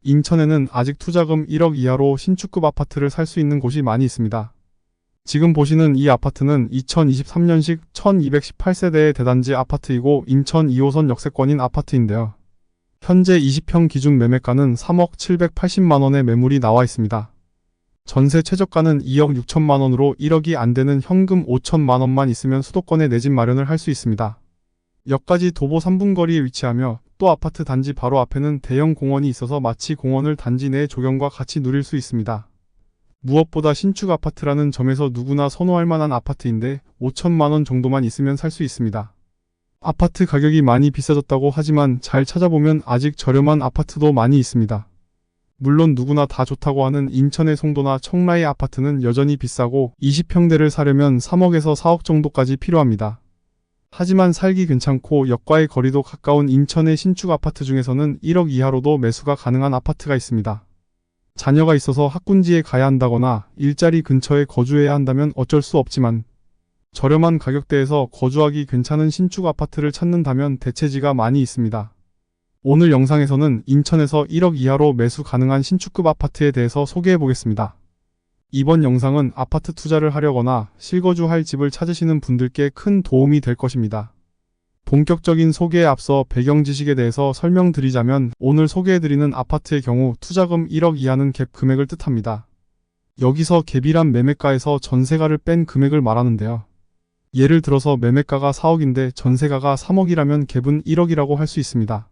인천에는 아직 투자금 1억 이하로 신축급 아파트를 살 수 있는 곳이 많이 있습니다. 지금 보시는 이 아파트는 2023년식 1218세대의 대단지 아파트이고 인천 2호선 역세권인 아파트인데요. 현재 20평 기준 매매가는 3억 780만원의 매물이 나와 있습니다. 전세 최저가는 2억 6천만원으로 1억이 안 되는 현금 5천만원만 있으면 수도권에 내 집 마련을 할 수 있습니다. 역까지 도보 3분 거리에 위치하며 또 아파트 단지 바로 앞에는 대형 공원이 있어서 마치 공원을 단지 내 조경과 같이 누릴 수 있습니다. 무엇보다 신축 아파트라는 점에서 누구나 선호할 만한 아파트인데 5천만원 정도만 있으면 살 수 있습니다. 아파트 가격이 많이 비싸졌다고 하지만 잘 찾아보면 아직 저렴한 아파트도 많이 있습니다. 물론 누구나 다 좋다고 하는 인천의 송도나 청라의 아파트는 여전히 비싸고 20평대를 사려면 3억에서 4억 정도까지 필요합니다. 하지만 살기 괜찮고 역과의 거리도 가까운 인천의 신축 아파트 중에서는 1억 이하로도 매수가 가능한 아파트가 있습니다. 자녀가 있어서 학군지에 가야 한다거나 일자리 근처에 거주해야 한다면 어쩔 수 없지만 저렴한 가격대에서 거주하기 괜찮은 신축 아파트를 찾는다면 대체지가 많이 있습니다. 오늘 영상에서는 인천에서 1억 이하로 매수 가능한 신축급 아파트에 대해서 소개해 보겠습니다. 이번 영상은 아파트 투자를 하려거나 실거주할 집을 찾으시는 분들께 큰 도움이 될 것입니다. 본격적인 소개에 앞서 배경 지식에 대해서 설명드리자면 오늘 소개해드리는 아파트의 경우 투자금 1억 이하는 갭 금액을 뜻합니다. 여기서 갭이란 매매가에서 전세가를 뺀 금액을 말하는데요. 예를 들어서 매매가가 4억인데 전세가가 3억이라면 갭은 1억이라고 할 수 있습니다.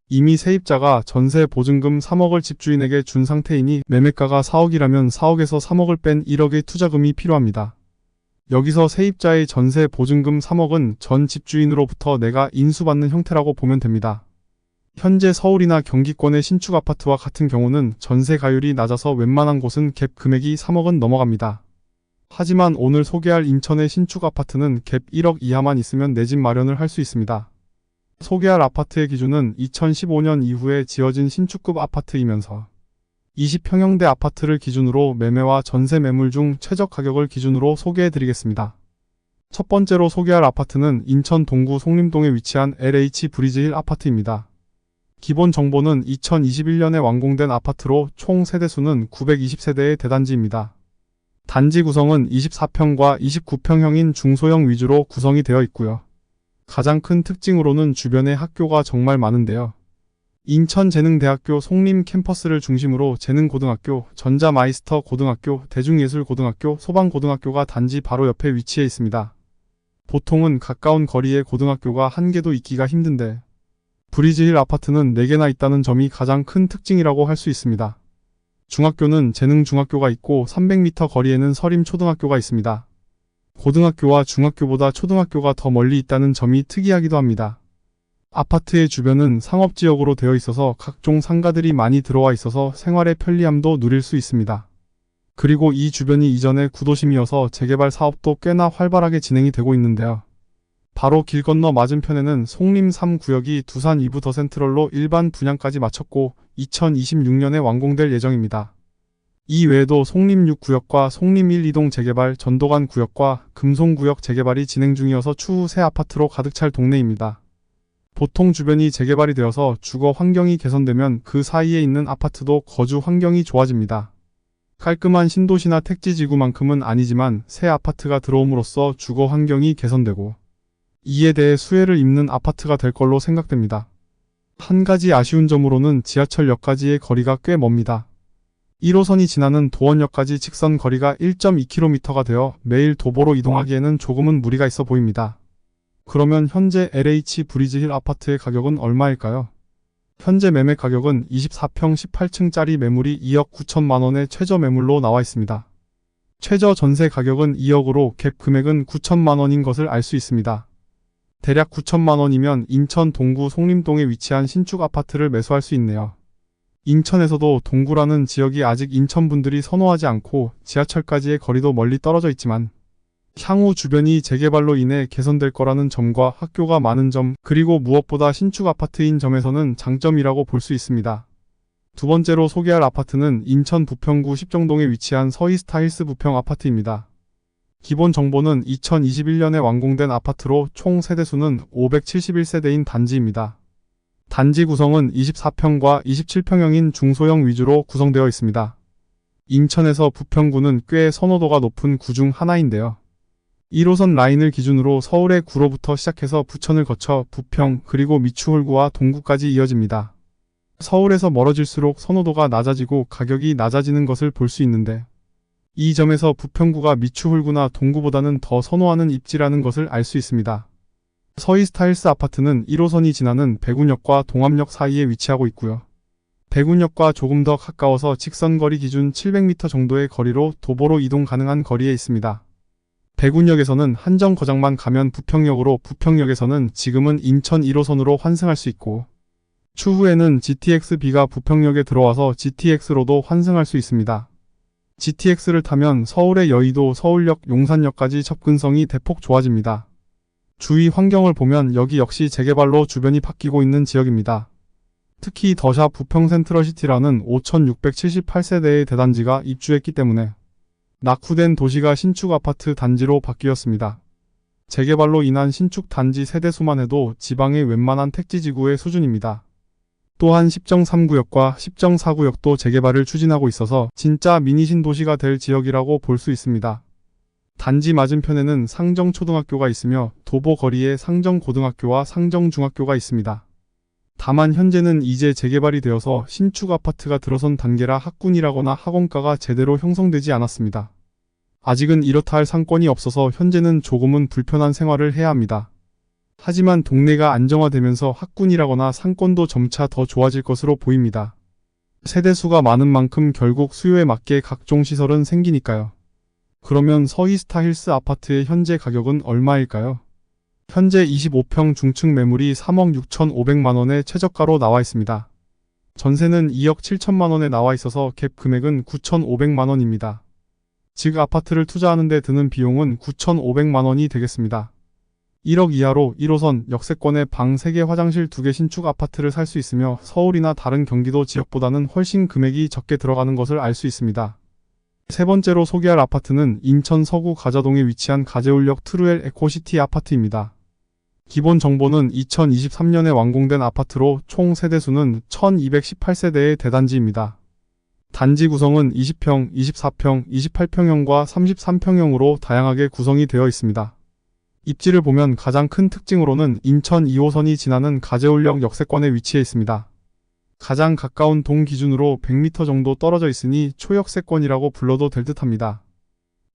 이미 세입자가 전세 보증금 3억을 집주인에게 준 상태이니 매매가가 4억이라면 4억에서 3억을 뺀 1억의 투자금이 필요합니다. 여기서 세입자의 전세 보증금 3억은 전 집주인으로부터 내가 인수받는 형태라고 보면 됩니다. 현재 서울이나 경기권의 신축 아파트와 같은 경우는 전세 가율이 낮아서 웬만한 곳은 갭 금액이 3억은 넘어갑니다. 하지만 오늘 소개할 인천의 신축 아파트는 갭 1억 이하만 있으면 내 집 마련을 할 수 있습니다. 소개할 아파트의 기준은 2015년 이후에 지어진 신축급 아파트이면서 20평형대 아파트를 기준으로 매매와 전세 매물 중 최저 가격을 기준으로 소개해드리겠습니다. 첫 번째로 소개할 아파트는 인천 동구 송림동에 위치한 LH 브리지힐 아파트입니다. 기본 정보는 2021년에 완공된 아파트로 총 세대수는 920세대의 대단지입니다. 단지 구성은 24평과 29평형인 중소형 위주로 구성이 되어 있고요. 가장 큰 특징으로는 주변에 학교가 정말 많은데요. 인천재능대학교 송림 캠퍼스를 중심으로 재능고등학교, 전자마이스터 고등학교, 대중예술고등학교, 소방고등학교가 단지 바로 옆에 위치해 있습니다. 보통은 가까운 거리에 고등학교가 한 개도 있기가 힘든데 브리지힐 아파트는 4개나 있다는 점이 가장 큰 특징이라고 할 수 있습니다. 중학교는 재능중학교가 있고 300m 거리에는 서림초등학교가 있습니다. 고등학교와 중학교보다 초등학교가 더 멀리 있다는 점이 특이하기도 합니다. 아파트의 주변은 상업지역으로 되어 있어서 각종 상가들이 많이 들어와 있어서 생활의 편리함도 누릴 수 있습니다. 그리고 이 주변이 이전에 구도심이어서 재개발 사업도 꽤나 활발하게 진행이 되고 있는데요. 바로 길 건너 맞은편에는 송림 3구역이 두산 이브 더 센트럴로 일반 분양까지 마쳤고 2026년에 완공될 예정입니다. 이 외에도 송림 6구역과 송림 1, 2동 재개발, 전도관 구역과 금송구역 재개발이 진행 중이어서 추후 새 아파트로 가득 찰 동네입니다. 보통 주변이 재개발이 되어서 주거 환경이 개선되면 그 사이에 있는 아파트도 거주 환경이 좋아집니다. 깔끔한 신도시나 택지지구만큼은 아니지만 새 아파트가 들어옴으로써 주거 환경이 개선되고 이에 대해 수혜를 입는 아파트가 될 걸로 생각됩니다. 한 가지 아쉬운 점으로는 지하철역까지의 거리가 꽤 멉니다. 1호선이 지나는 도원역까지 직선 거리가 1.2km가 되어 매일 도보로 이동하기에는 조금은 무리가 있어 보입니다. 그러면 현재 LH 브리지힐 아파트의 가격은 얼마일까요? 현재 매매 가격은 24평 18층짜리 매물이 2억 9천만원의 최저 매물로 나와 있습니다. 최저 전세 가격은 2억으로 갭 금액은 9천만원인 것을 알 수 있습니다. 대략 9천만원이면 인천 동구 송림동에 위치한 신축 아파트를 매수할 수 있네요. 인천에서도 동구라는 지역이 아직 인천 분들이 선호하지 않고 지하철까지의 거리도 멀리 떨어져 있지만 향후 주변이 재개발로 인해 개선될 거라는 점과 학교가 많은 점, 그리고 무엇보다 신축 아파트인 점에서는 장점이라고 볼 수 있습니다. 두 번째로 소개할 아파트는 인천 부평구 십정동에 위치한 서이스타힐스 부평 아파트입니다. 기본 정보는 2021년에 완공된 아파트로 총 세대수는 571세대인 단지입니다. 단지 구성은 24평과 27평형인 중소형 위주로 구성되어 있습니다. 인천에서 부평구는 꽤 선호도가 높은 구 중 하나인데요. 1호선 라인을 기준으로 서울의 구로부터 시작해서 부천을 거쳐 부평 그리고 미추홀구와 동구까지 이어집니다. 서울에서 멀어질수록 선호도가 낮아지고 가격이 낮아지는 것을 볼 수 있는데 이 점에서 부평구가 미추홀구나 동구보다는 더 선호하는 입지라는 것을 알 수 있습니다. 서이스타일스 아파트는 1호선이 지나는 백운역과 동암역 사이에 위치하고 있고요. 백운역과 조금 더 가까워서 직선거리 기준 700m 정도의 거리로 도보로 이동 가능한 거리에 있습니다. 백운역에서는 한정거장만 가면 부평역으로, 부평역에서는 지금은 인천 1호선으로 환승할 수 있고 추후에는 GTX-B가 부평역에 들어와서 GTX로도 환승할 수 있습니다. GTX를 타면 서울의 여의도, 서울역, 용산역까지 접근성이 대폭 좋아집니다. 주위 환경을 보면 여기 역시 재개발로 주변이 바뀌고 있는 지역입니다. 특히 더샵 부평센트럴시티라는 5,678세대의 대단지가 입주했기 때문에 낙후된 도시가 신축 아파트 단지로 바뀌었습니다. 재개발로 인한 신축 단지 세대수만 해도 지방의 웬만한 택지지구의 수준입니다. 또한 10정 3구역과 10정 4구역도 재개발을 추진하고 있어서 진짜 미니 신도시가 될 지역이라고 볼 수 있습니다. 단지 맞은편에는 상정초등학교가 있으며 도보 거리에 상정고등학교와 상정중학교가 있습니다. 다만 현재는 이제 재개발이 되어서 신축 아파트가 들어선 단계라 학군이라거나 학원가가 제대로 형성되지 않았습니다. 아직은 이렇다 할 상권이 없어서 현재는 조금은 불편한 생활을 해야 합니다. 하지만 동네가 안정화되면서 학군이라거나 상권도 점차 더 좋아질 것으로 보입니다. 세대수가 많은 만큼 결국 수요에 맞게 각종 시설은 생기니까요. 그러면 서이스타힐스 아파트의 현재 가격은 얼마일까요? 현재 25평 중층 매물이 3억 6,500만원의 최저가로 나와 있습니다. 전세는 2억 7천만원에 나와 있어서 갭 금액은 9,500만원입니다. 즉 아파트를 투자하는 데 드는 비용은 9,500만원이 되겠습니다. 1억 이하로 1호선 역세권에 방 3개 화장실 2개 신축 아파트를 살 수 있으며 서울이나 다른 경기도 지역보다는 훨씬 금액이 적게 들어가는 것을 알 수 있습니다. 세 번째로 소개할 아파트는 인천 서구 가자동에 위치한 가재울역 트루엘 에코시티 아파트입니다. 기본 정보는 2023년에 완공된 아파트로 총 세대수는 1218세대의 대단지입니다. 단지 구성은 20평, 24평, 28평형과 33평형으로 다양하게 구성이 되어 있습니다. 입지를 보면 가장 큰 특징으로는 인천 2호선이 지나는 가재울역 역세권에 위치해 있습니다. 가장 가까운 동 기준으로 100m 정도 떨어져 있으니 초역세권이라고 불러도 될 듯합니다.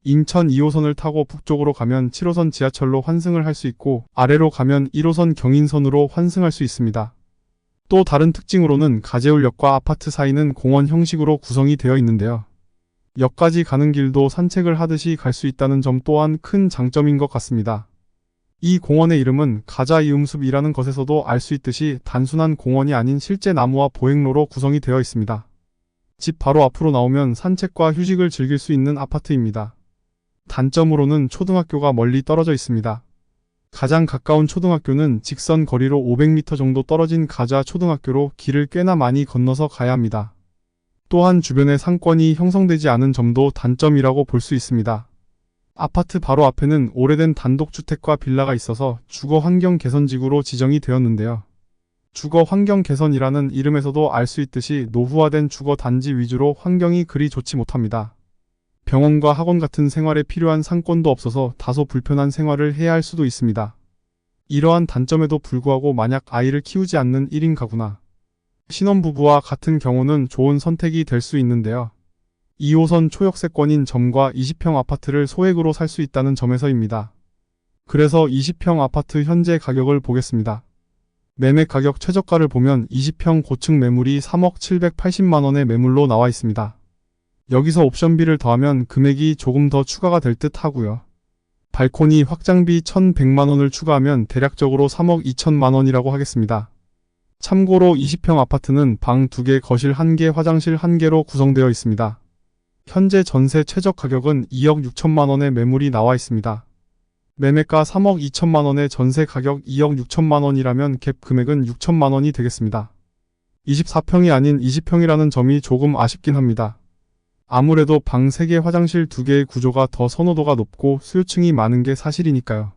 인천 2호선을 타고 북쪽으로 가면 7호선 지하철로 환승을 할 수 있고 아래로 가면 1호선 경인선으로 환승할 수 있습니다. 또 다른 특징으로는 가재울역과 아파트 사이는 공원 형식으로 구성이 되어 있는데요. 역까지 가는 길도 산책을 하듯이 갈 수 있다는 점 또한 큰 장점인 것 같습니다. 이 공원의 이름은 가자이음숲이라는 것에서도 알 수 있듯이 단순한 공원이 아닌 실제 나무와 보행로로 구성이 되어 있습니다. 집 바로 앞으로 나오면 산책과 휴식을 즐길 수 있는 아파트입니다. 단점으로는 초등학교가 멀리 떨어져 있습니다. 가장 가까운 초등학교는 직선 거리로 500m 정도 떨어진 가자 초등학교로 길을 꽤나 많이 건너서 가야 합니다. 또한 주변에 상권이 형성되지 않은 점도 단점이라고 볼 수 있습니다. 아파트 바로 앞에는 오래된 단독주택과 빌라가 있어서 주거환경 개선지구로 지정이 되었는데요. 주거환경 개선이라는 이름에서도 알 수 있듯이 노후화된 주거단지 위주로 환경이 그리 좋지 못합니다. 병원과 학원 같은 생활에 필요한 상권도 없어서 다소 불편한 생활을 해야 할 수도 있습니다. 이러한 단점에도 불구하고 만약 아이를 키우지 않는 1인 가구나 신혼부부와 같은 경우는 좋은 선택이 될 수 있는데요. 2호선 초역세권인 점과 20평 아파트를 소액으로 살 수 있다는 점에서입니다. 그래서 20평 아파트 현재 가격을 보겠습니다. 매매 가격 최저가를 보면 20평 고층 매물이 3억 780만원의 매물로 나와 있습니다. 여기서 옵션비를 더하면 금액이 조금 더 추가가 될 듯 하고요. 발코니 확장비 1,100만원을 추가하면 대략적으로 3억 2천만원이라고 하겠습니다. 참고로 20평 아파트는 방 2개, 거실 1개, 화장실 1개로 구성되어 있습니다. 현재 전세 최저 가격은 2억 6천만원의 매물이 나와 있습니다. 매매가 3억 2천만원의 전세 가격 2억 6천만원이라면 갭 금액은 6천만원이 되겠습니다. 24평이 아닌 20평이라는 점이 조금 아쉽긴 합니다. 아무래도 방 3개, 화장실 2개의 구조가 더 선호도가 높고 수요층이 많은 게 사실이니까요.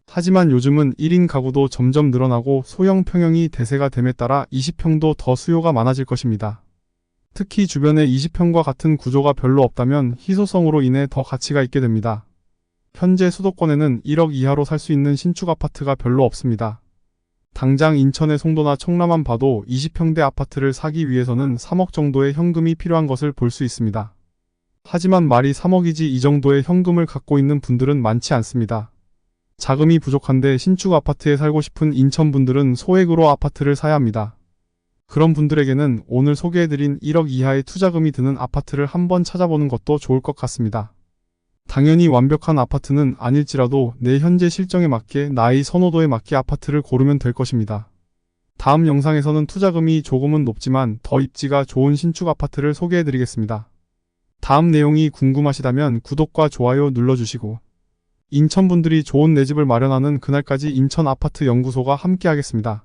하지만 요즘은 1인 가구도 점점 늘어나고 소형 평형이 대세가 됨에 따라 20평도 더 수요가 많아질 것입니다. 특히 주변에 20평과 같은 구조가 별로 없다면 희소성으로 인해 더 가치가 있게 됩니다. 현재 수도권에는 1억 이하로 살 수 있는 신축 아파트가 별로 없습니다. 당장 인천의 송도나 청라만 봐도 20평대 아파트를 사기 위해서는 3억 정도의 현금이 필요한 것을 볼 수 있습니다. 하지만 말이 3억이지 이 정도의 현금을 갖고 있는 분들은 많지 않습니다. 자금이 부족한데 신축 아파트에 살고 싶은 인천 분들은 소액으로 아파트를 사야 합니다. 그런 분들에게는 오늘 소개해드린 1억 이하의 투자금이 드는 아파트를 한번 찾아보는 것도 좋을 것 같습니다. 당연히 완벽한 아파트는 아닐지라도 내 현재 실정에 맞게 나의 선호도에 맞게 아파트를 고르면 될 것입니다. 다음 영상에서는 투자금이 조금은 높지만 더 입지가 좋은 신축 아파트를 소개해드리겠습니다. 다음 내용이 궁금하시다면 구독과 좋아요 눌러주시고 인천 분들이 좋은 내 집을 마련하는 그날까지 인천 아파트 연구소가 함께하겠습니다.